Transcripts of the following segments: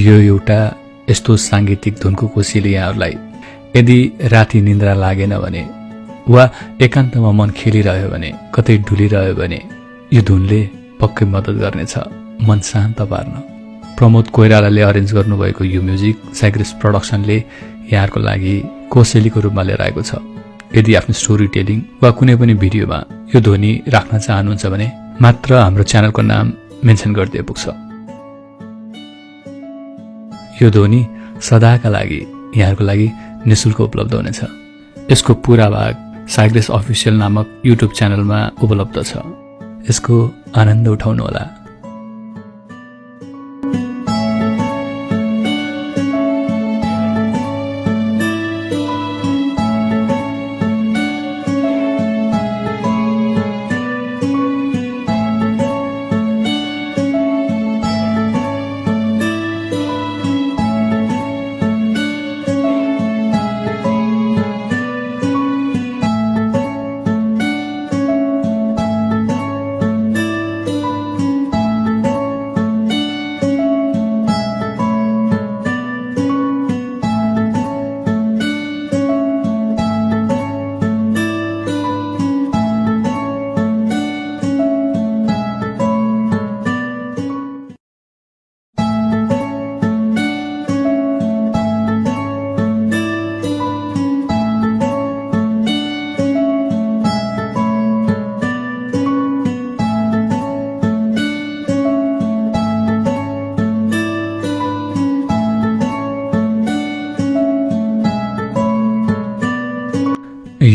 यो एउटा यस्तो सांगीतिक धुनको कोसिली यहाँहरूलाई यदि राति निन्द्रा लागेन भने वा एकान्तमा मन खेलिरह्यो भने कतै डुलिरह्यो भने यो धुनले पक्कै मद्दत गर्नेछ मन शान्त पार्न। प्रमोद कोइरालाले अरेन्ज गर्नुभएको यो म्युजिक साइग्रेस प्रोडक्सनले यहाँहरूको लागि कोसेलीको रूपमा लिएर आएको छ। यदि आफ्नो स्टोरी टेलिङ वा कुनै पनि भिडियोमा यो ध्वनि राख्न चाहनुहुन्छ भने मात्र हाम्रो च्यानलको नाम मेन्सन गरिदिए पुग्छ। यो ध्वनि सदाका लागि यहाँहरूको लागि निशुल्क उपलब्ध हुनेछ। यसको पूरा भाग साइग्रेस अफिसियल नामक युट्युब च्यानलमा उपलब्ध छ। यसको आनन्द उठाउनुहोला।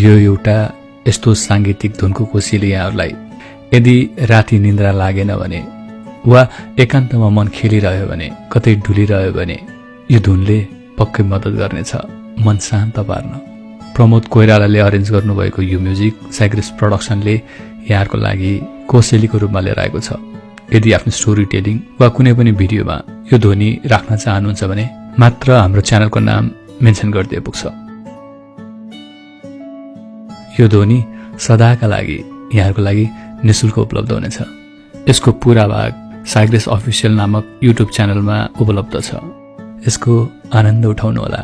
यो एउटा यस्तो सांगीतिक धुनको कोसिली यहाँहरूलाई यदि राति निन्द्रा लागेन भने वा एकान्तमा मन खेलिरह्यो भने कतै डुलिरह्यो भने यो धुनले पक्कै मद्दत गर्नेछ मन शान्त पार्न। प्रमोद कोइरालाले अरेन्ज गर्नुभएको यो म्युजिक साइग्रेस प्रोडक्सनले यहाँहरूको लागि कोसेलीको रूपमा लिएर आएको छ। यदि आफ्नो स्टोरी टेलिङ वा कुनै पनि भिडियोमा यो ध्वनि राख्न चाहनुहुन्छ भने मात्र हाम्रो च्यानलको नाम मेन्सन गरिदिए पुग्छ। यो ध्वनि सदाका लागि यहाँहरूको लागि निशुल्क उपलब्ध हुनेछ। यसको पूरा भाग साइग्रेस अफिसियल नामक युट्युब च्यानलमा उपलब्ध छ। यसको आनन्द उठाउनुहोला।